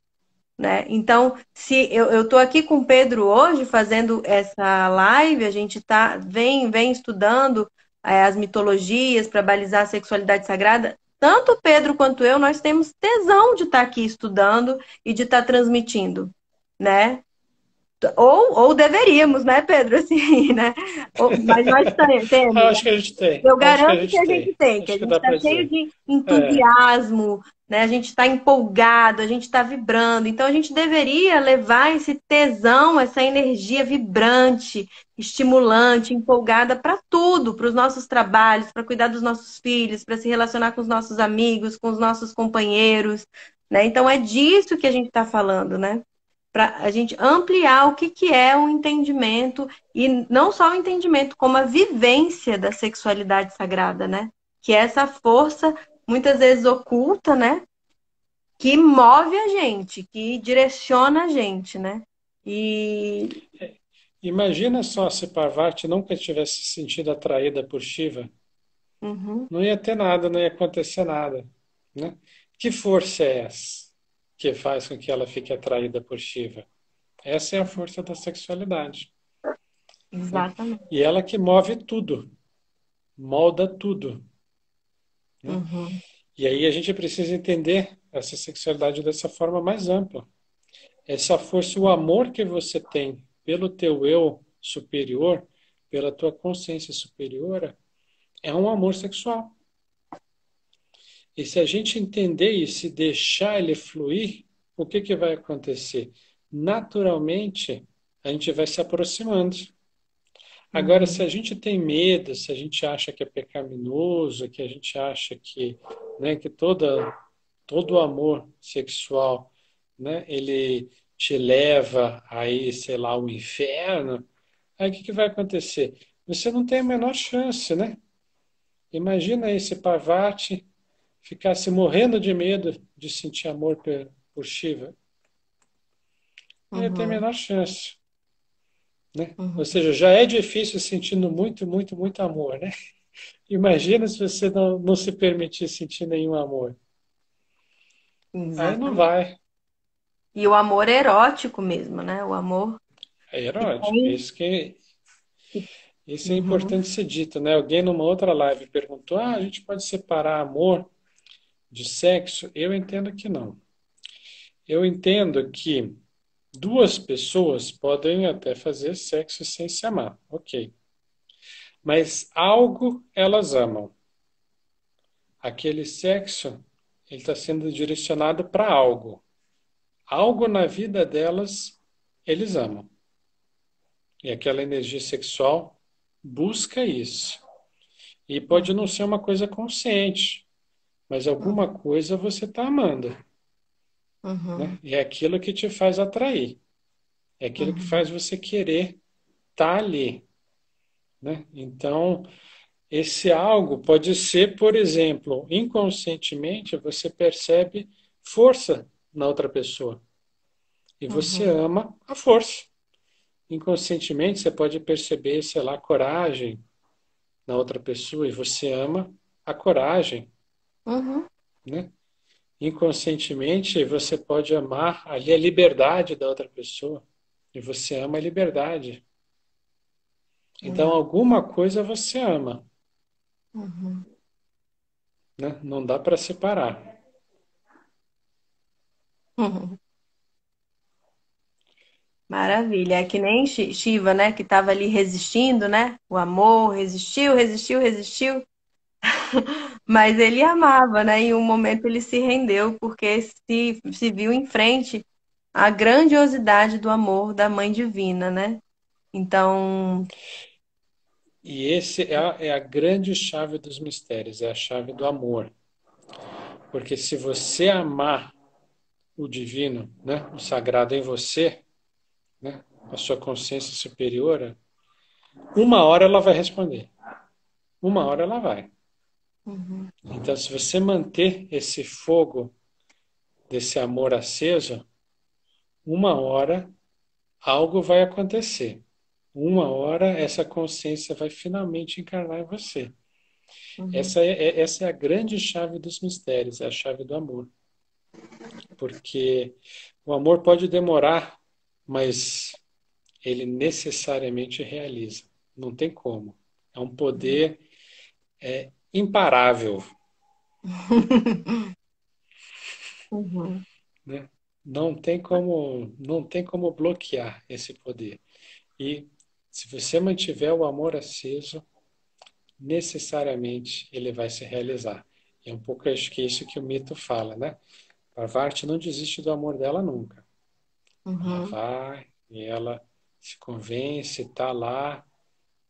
[SPEAKER 1] Né? Então, se eu estou aqui com o Pedro hoje fazendo essa live, a gente vem estudando as mitologias para balizar a sexualidade sagrada. Tanto o Pedro quanto eu, nós temos tesão de estar aqui estudando e de estar transmitindo, né? Ou deveríamos, né, Pedro? Assim, né? Mas nós temos.
[SPEAKER 2] Acho que a gente tem,
[SPEAKER 1] Eu
[SPEAKER 2] acho que a
[SPEAKER 1] garanto que
[SPEAKER 2] gente
[SPEAKER 1] a gente
[SPEAKER 2] tem,
[SPEAKER 1] tem, que a
[SPEAKER 2] acho que
[SPEAKER 1] gente
[SPEAKER 2] dá
[SPEAKER 1] está
[SPEAKER 2] para
[SPEAKER 1] cheio
[SPEAKER 2] dizer.
[SPEAKER 1] de
[SPEAKER 2] É,
[SPEAKER 1] entusiasmo, né? A gente está empolgado, a gente está vibrando. Então a gente deveria levar esse tesão, essa energia vibrante, estimulante, empolgada para tudo, para os nossos trabalhos, para cuidar dos nossos filhos, para se relacionar com os nossos amigos, com os nossos companheiros, né? Então é disso que a gente está falando, né? Para a gente ampliar o que, que é o entendimento, e não só o entendimento, como a vivência da sexualidade sagrada, né? Que é essa força, muitas vezes oculta, né? Que move a gente, que direciona a gente, né? E.
[SPEAKER 2] imagina só se Parvati nunca tivesse se sentido atraída por Shiva,
[SPEAKER 1] Uhum,
[SPEAKER 2] não ia ter nada, não ia acontecer nada, né? Que força é essa que faz com que ela fique atraída por Shiva? Essa é a força da sexualidade, né?
[SPEAKER 1] exatamente.
[SPEAKER 2] E ela que move tudo, molda tudo, né?
[SPEAKER 1] Uhum.
[SPEAKER 2] E aí a gente precisa entender essa sexualidade dessa forma mais ampla. Essa força, o amor que você tem pelo teu eu superior, pela tua consciência superior, é um amor sexual. E se a gente entender e se deixar ele fluir, o que que vai acontecer? Naturalmente, a gente vai se aproximando. Agora, se
[SPEAKER 1] Uhum.
[SPEAKER 2] a gente tem medo, se a gente acha que é pecaminoso, que a gente acha que, né, que todo amor sexual, né, ele te leva aí, sei lá, ao inferno, aí o que que vai acontecer? Você não tem a menor chance, né? Imagina esse Parvati ficasse morrendo de medo de sentir amor por Shiva. Não ia ter a
[SPEAKER 1] Uhum.
[SPEAKER 2] menor chance, né? Ou
[SPEAKER 1] Uhum.
[SPEAKER 2] seja, já é difícil sentindo muito, muito, muito amor, né? Imagina se você não se permitir sentir nenhum amor. Aí não
[SPEAKER 1] Exatamente.
[SPEAKER 2] vai.
[SPEAKER 1] E o amor erótico mesmo, né? O amor
[SPEAKER 2] É
[SPEAKER 1] que
[SPEAKER 2] erótico.
[SPEAKER 1] tem. que-
[SPEAKER 2] Isso é
[SPEAKER 1] Uhum.
[SPEAKER 2] importante ser dito, né? Alguém numa outra live perguntou: ah, a gente pode separar amor de sexo? Eu entendo que não. Eu entendo que duas pessoas podem até fazer sexo sem se amar, ok. Mas algo elas amam. Aquele sexo, ele está sendo direcionado para algo. Algo na vida delas, eles amam. E aquela energia sexual busca isso. E pode não ser uma coisa consciente, mas alguma
[SPEAKER 1] Uhum.
[SPEAKER 2] coisa você está amando, né?
[SPEAKER 1] Uhum.
[SPEAKER 2] E é aquilo que te faz atrair. É aquilo que
[SPEAKER 1] Uhum.
[SPEAKER 2] faz você querer estar ali, né? Então, esse algo pode ser, por exemplo, inconscientemente você percebe força na outra pessoa e você
[SPEAKER 1] Uhum.
[SPEAKER 2] ama a força. Inconscientemente você pode perceber, sei lá, coragem na outra pessoa e você ama a coragem,
[SPEAKER 1] Uhum.
[SPEAKER 2] né? Inconscientemente você pode amar ali a liberdade da outra pessoa e você ama a liberdade. Então
[SPEAKER 1] Exato.
[SPEAKER 2] alguma coisa você ama,
[SPEAKER 1] Uhum.
[SPEAKER 2] né? Não dá para separar.
[SPEAKER 1] Uhum. Maravilha. É que nem Shiva, né? Que estava ali resistindo, né? O amor resistiu, resistiu, resistiu. Mas ele amava, né? Em um momento ele se rendeu porque se viu em frente à grandiosidade do amor da Mãe Divina, né? Então,
[SPEAKER 2] E esse é a grande chave dos mistérios, é a chave do amor. Porque se você amar o divino, né, o sagrado em você, né, a sua consciência superior, uma hora ela vai responder. Uma hora ela vai.
[SPEAKER 1] uhum,
[SPEAKER 2] Então, se você manter esse fogo desse amor aceso, uma hora algo vai acontecer. Uma hora essa consciência vai finalmente encarnar em você.
[SPEAKER 1] uhum,
[SPEAKER 2] Essa é a grande chave dos mistérios, é a chave do amor. Porque o amor pode demorar, mas ele necessariamente realiza. Não tem como. É um poder imparável,
[SPEAKER 1] uhum,
[SPEAKER 2] né? Não tem como bloquear esse poder. E se você mantiver o amor aceso, necessariamente ele vai se realizar. E é um pouco acho que isso que o mito fala, né? Parvati não desiste do amor dela nunca. Ela
[SPEAKER 1] uhum,
[SPEAKER 2] vai e ela se convence, está lá,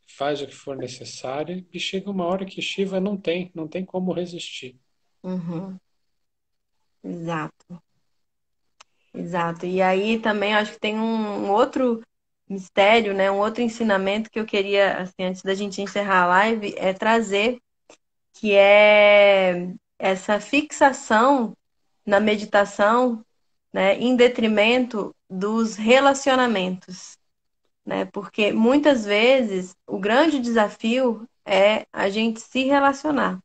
[SPEAKER 2] faz o que for necessário e chega uma hora que Shiva não tem como resistir.
[SPEAKER 1] uhum. Exato, exato. E aí também acho que tem um outro mistério, né? Um outro ensinamento que eu queria, assim, antes da gente encerrar a live, é trazer, que é essa fixação na meditação, né, em detrimento dos relacionamentos, né? Porque muitas vezes o grande desafio é a gente se relacionar,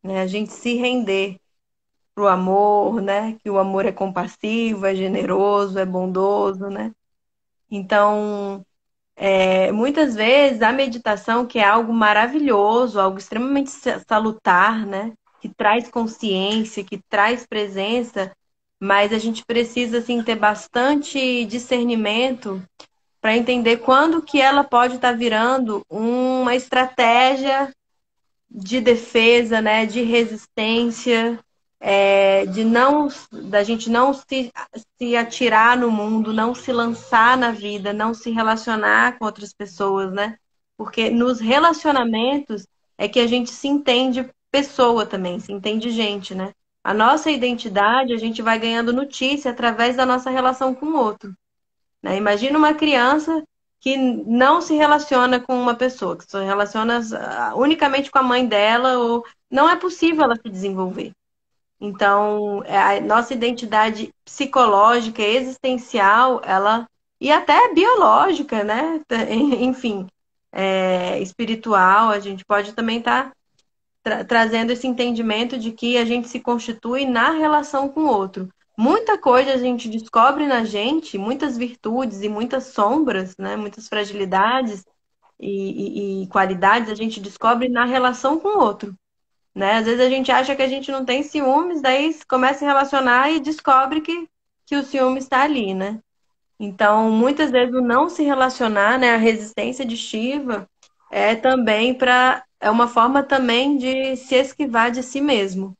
[SPEAKER 1] né? A gente se render pro amor, né? Que o amor é compassivo, é generoso, é bondoso, né? Então, muitas vezes a meditação, que é algo maravilhoso, algo extremamente salutar, né? que traz consciência, que traz presença, mas a gente precisa assim ter bastante discernimento para entender quando que ela pode estar virando uma estratégia de defesa, né, de resistência, de não, da gente não se atirar no mundo, não se lançar na vida, não se relacionar com outras pessoas, né? Porque nos relacionamentos é que a gente se entende pessoa também, se entende gente, né? A nossa identidade a gente vai ganhando notícia através da nossa relação com o outro, né? Imagina uma criança que não se relaciona com uma pessoa, que se relaciona unicamente com a mãe dela, ou não é possível ela se desenvolver. Então, a nossa identidade psicológica, existencial, ela e até biológica, né? Enfim, espiritual, a gente pode também estar trazendo esse entendimento de que a gente se constitui na relação com o outro. Muita coisa a gente descobre na gente, muitas virtudes e muitas sombras, né? Muitas fragilidades e qualidades a gente descobre na relação com o outro, né? Às vezes a gente acha que a gente não tem ciúmes, daí começa a relacionar e descobre que o ciúme está ali, né? Então, muitas vezes o não se relacionar, né, a resistência de Shiva é uma forma também de se esquivar de si mesmo,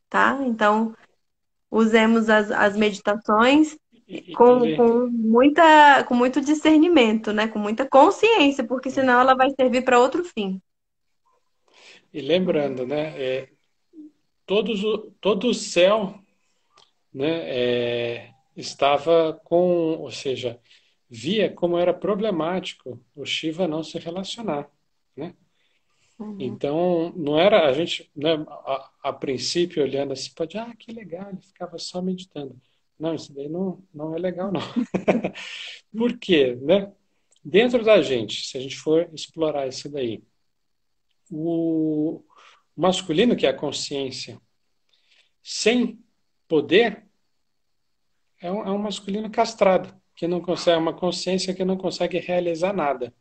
[SPEAKER 1] tá? Então, usemos as meditações
[SPEAKER 2] Ele,
[SPEAKER 1] com muito discernimento, né? Com muita consciência, porque senão ela vai servir para outro fim.
[SPEAKER 2] e lembrando, né, todo o céu, né, estava com, ou seja, via como era problemático o Shiva não se relacionar, né?
[SPEAKER 1] Uhum.
[SPEAKER 2] Então, não era a gente, né, a princípio, olhando assim, pode, que legal, ele ficava só meditando. Não, isso daí não é legal, não. Por quê, né? Dentro da gente, se a gente for explorar isso daí, o masculino, que é a consciência, sem poder, é um masculino castrado, que não consegue, é uma consciência que não consegue realizar nada.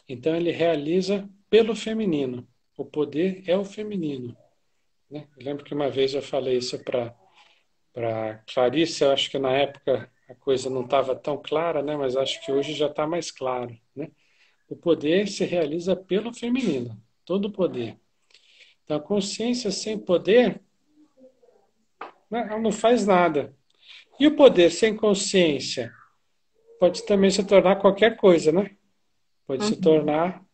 [SPEAKER 2] Então, ele realiza pelo feminino. O poder é o feminino. Né? Eu lembro que uma vez eu falei isso para Clarice, eu acho que na época a coisa não estava tão clara, né? Mas acho que hoje já está mais claro. Né? O poder se realiza pelo feminino, todo o poder. Então, a consciência sem poder, né, ela não faz nada. E o poder sem consciência pode também se tornar qualquer coisa, né? Pode se
[SPEAKER 1] Uhum.
[SPEAKER 2] tornar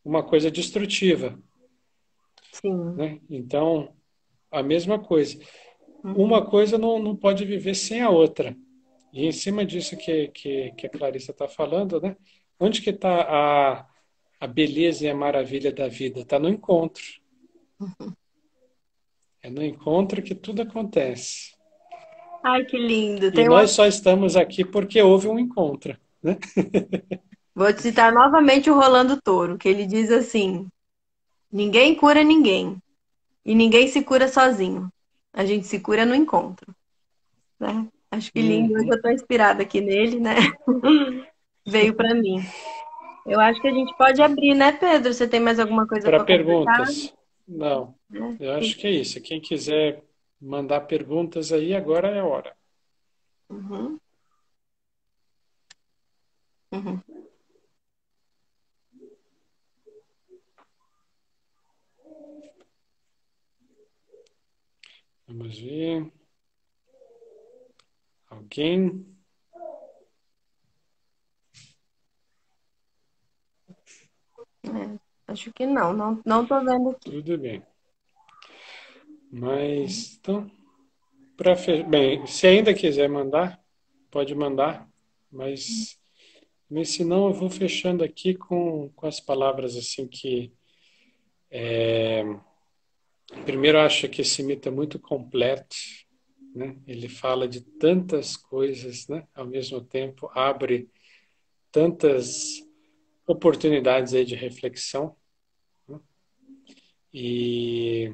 [SPEAKER 2] uma coisa destrutiva.
[SPEAKER 1] Sim.
[SPEAKER 2] Né? Então, a mesma coisa.
[SPEAKER 1] Uhum.
[SPEAKER 2] Uma coisa não pode viver sem a outra. E em cima disso que a Clarissa está falando, né? Onde que está a beleza e a maravilha da vida? Está no encontro. É no encontro que tudo acontece.
[SPEAKER 1] Ai, que lindo.
[SPEAKER 2] E nós só estamos aqui porque houve um encontro, né?
[SPEAKER 1] Vou te citar novamente o Rolando Toro, que ele diz assim: ninguém cura ninguém e ninguém se cura sozinho. A gente se cura no encontro, né? Acho que lindo. Hoje eu
[SPEAKER 2] Uhum.
[SPEAKER 1] estou inspirada aqui nele, né? Veio para mim. Eu acho que a gente pode abrir, né, Pedro? Você tem mais alguma coisa
[SPEAKER 2] Para
[SPEAKER 1] para completar?
[SPEAKER 2] perguntas? Não.
[SPEAKER 1] Né?
[SPEAKER 2] Eu acho que é isso. Quem quiser mandar perguntas aí, agora é a hora.
[SPEAKER 1] Uhum, uhum.
[SPEAKER 2] Vamos ver. Alguém?
[SPEAKER 1] Acho que não tô vendo aqui.
[SPEAKER 2] Tudo bem. Mas, então, bem, se ainda quiser mandar, pode mandar, mas se não, eu vou fechando aqui com as palavras assim que primeiro eu acho que esse mito é muito completo, né? Ele fala de tantas coisas, né? Ao mesmo tempo abre tantas oportunidades aí de reflexão, né? E,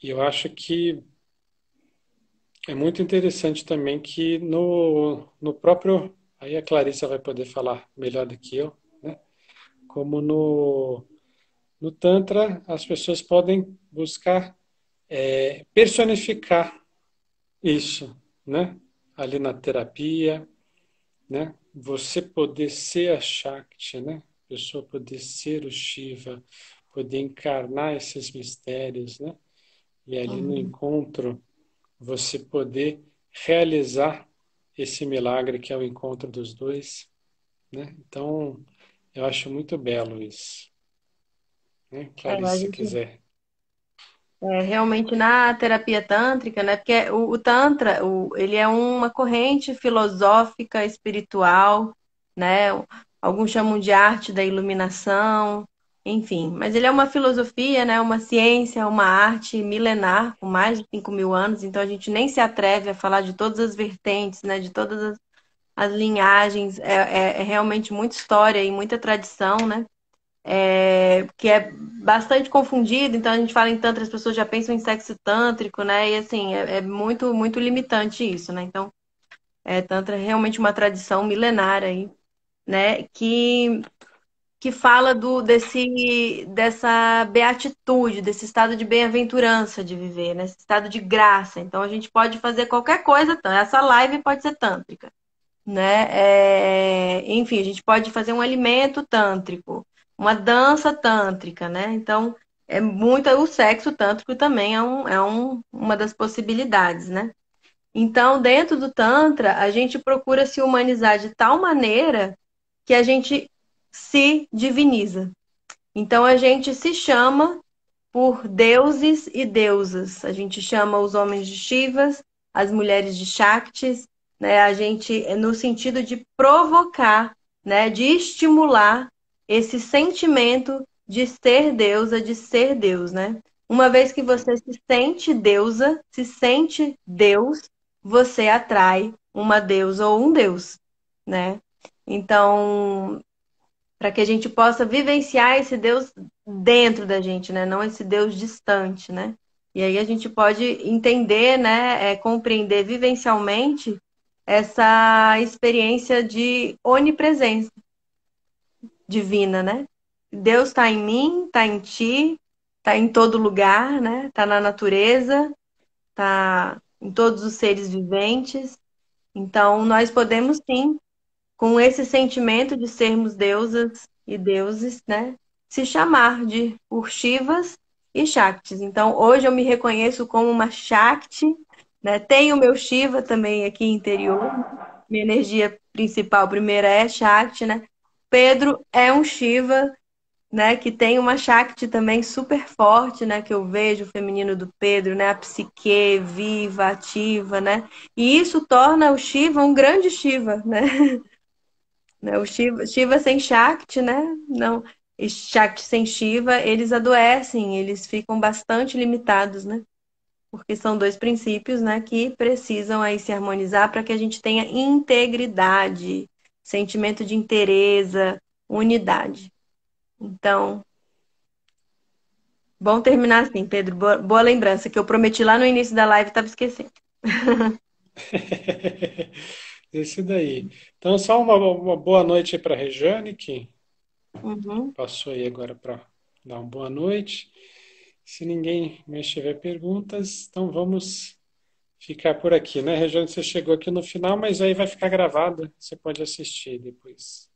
[SPEAKER 2] e eu acho que é muito interessante também que no próprio, aí a Clarissa vai poder falar melhor do que eu, né? Como No Tantra, as pessoas podem buscar personificar isso, né? Ali na terapia, né? Você poder ser a Shakti, né? A pessoa poder ser o Shiva, poder encarnar esses mistérios, né? E ali no
[SPEAKER 1] Uhum.
[SPEAKER 2] encontro, você poder realizar esse milagre que é o encontro dos dois, né? Então, eu acho muito belo isso, né?
[SPEAKER 1] A
[SPEAKER 2] Clarice, se
[SPEAKER 1] gente
[SPEAKER 2] quiser.
[SPEAKER 1] realmente na terapia tântrica, né? Porque o Tantra, ele é uma corrente filosófica, espiritual, né? Alguns chamam de arte da iluminação, enfim. Mas ele é uma filosofia, né? Uma ciência, uma arte milenar, com mais de 5.000 anos. Então a gente nem se atreve a falar de todas as vertentes, né? De todas as linhagens. É realmente muita história e muita tradição, né? Que é bastante confundido, então a gente fala em tantra, as pessoas já pensam em sexo tântrico, né? E assim, é muito, muito limitante isso, né? Então, tantra é realmente uma tradição milenária aí, né? Que fala dessa beatitude, desse estado de bem-aventurança de viver, né? Esse estado de graça. Então a gente pode fazer qualquer coisa, essa live pode ser tântrica, né? Enfim, a gente pode fazer um alimento tântrico, uma dança tântrica, né? Então, o sexo tântrico também uma das possibilidades, né? Então, dentro do Tantra, a gente procura se humanizar de tal maneira que a gente se diviniza. Então, a gente se chama por deuses e deusas. A gente chama os homens de Shivas, as mulheres de Shaktis, né? A gente, no sentido de provocar, né? De estimular esse sentimento de ser deusa, de ser Deus, né? Uma vez que você se sente deusa, se sente Deus, você atrai uma deusa ou um Deus, né? Então, para que a gente possa vivenciar esse Deus dentro da gente, né? Não esse Deus distante, né? E aí a gente pode entender, né? Compreender vivencialmente essa experiência de onipresença divina, né? Deus está em mim, está em ti, está em todo lugar, né? Está na natureza, está em todos os seres viventes. Então, nós podemos sim com esse sentimento de sermos deusas e deuses, né? Se chamar de Urshivas e Shaktis. Então, hoje eu me reconheço como uma Shakti, né? Tenho o meu Shiva também aqui interior. Minha energia principal, primeira, é Shakti, né? Pedro é um Shiva, né? Que tem uma Shakti também super forte, né? Que eu vejo o feminino do Pedro, né? A psique viva, ativa, né? E isso torna o Shiva um grande Shiva, né? Né? O Shiva sem Shakti, né? Não, e Shakti sem Shiva, eles adoecem, eles ficam bastante limitados, né? Porque são dois princípios, né, que precisam aí se harmonizar para que a gente tenha integridade, sentimento de inteireza, unidade. Então, bom terminar assim, Pedro. Boa lembrança, que eu prometi lá no início da live e estava esquecendo.
[SPEAKER 2] Esse daí. Então, só uma boa noite para a Rejane, que
[SPEAKER 1] Uhum.
[SPEAKER 2] passou aí agora para dar uma boa noite. Se ninguém mais tiver perguntas, então vamos ficar por aqui, né? Rejane, você chegou aqui no final, mas aí vai ficar gravado. Você pode assistir depois.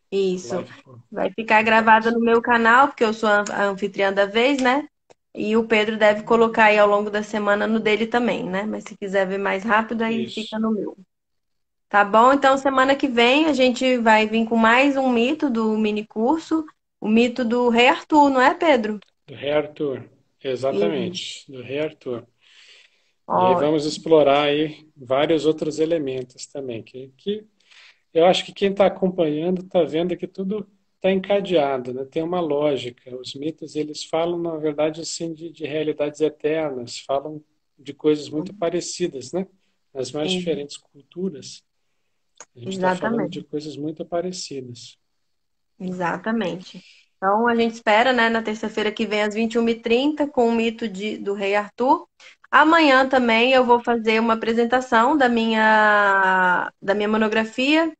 [SPEAKER 1] Isso.
[SPEAKER 2] Live
[SPEAKER 1] Vai ficar
[SPEAKER 2] por
[SPEAKER 1] gravada
[SPEAKER 2] parte.
[SPEAKER 1] no meu canal, porque eu sou a anfitriã da vez, né? E o Pedro deve colocar aí ao longo da semana no dele também, né? Mas se quiser ver mais rápido, aí
[SPEAKER 2] Isso.
[SPEAKER 1] fica no meu. Tá bom? Então, semana que vem a gente vai vir com mais um mito do mini curso, o mito do Rei Arthur, não é, Pedro?
[SPEAKER 2] Do Rei Arthur.
[SPEAKER 1] Isso.
[SPEAKER 2] Exatamente, do Rei Arthur. E aí
[SPEAKER 1] Ó,
[SPEAKER 2] vamos explorar aí vários outros elementos também, que eu acho que quem está acompanhando está vendo que tudo está encadeado, né? Tem uma lógica. Os mitos, eles falam, na verdade, assim, de realidades eternas, falam de coisas muito parecidas, né? Nas mais
[SPEAKER 1] sim,
[SPEAKER 2] diferentes culturas, a gente está falando de
[SPEAKER 1] exatamente.
[SPEAKER 2] coisas muito parecidas.
[SPEAKER 1] Exatamente. Então, a gente espera, né, na terça-feira que vem, às 21h30, com o mito do Rei Arthur. Amanhã também eu vou fazer uma apresentação da minha monografia.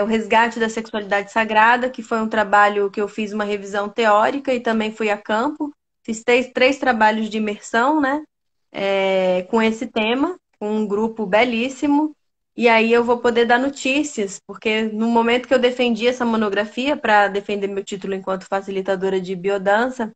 [SPEAKER 1] O Resgate da Sexualidade Sagrada, que foi um trabalho que eu fiz uma revisão teórica e também fui a campo. Fiz três trabalhos de imersão, né? Com esse tema, com um grupo belíssimo. E aí eu vou poder dar notícias, porque no momento que eu defendi essa monografia para defender meu título enquanto facilitadora de biodança,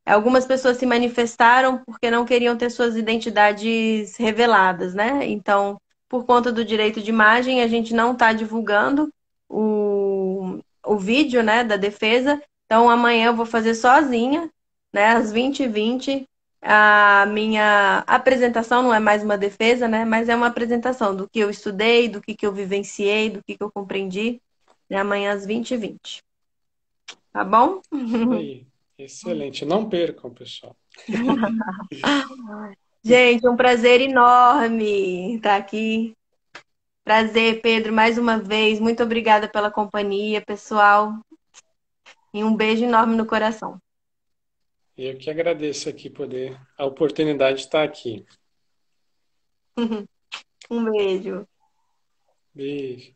[SPEAKER 1] algumas pessoas se manifestaram porque não queriam ter suas identidades reveladas, né? Então, por conta do direito de imagem, a gente não está divulgando o vídeo, né, da defesa. Então, amanhã eu vou fazer sozinha, né, às 20h20, a minha apresentação. Não é mais uma defesa, né, mas é uma apresentação do que eu estudei, do que eu vivenciei, do que eu compreendi, né, amanhã às 20h20. Tá bom?
[SPEAKER 2] Isso aí. Excelente. Não percam, pessoal.
[SPEAKER 1] Gente, um prazer enorme estar aqui. Prazer, Pedro, mais uma vez. Muito obrigada pela companhia, pessoal. E um beijo enorme no coração.
[SPEAKER 2] Eu que agradeço aqui poder a oportunidade de estar aqui.
[SPEAKER 1] Um beijo.
[SPEAKER 2] Beijo.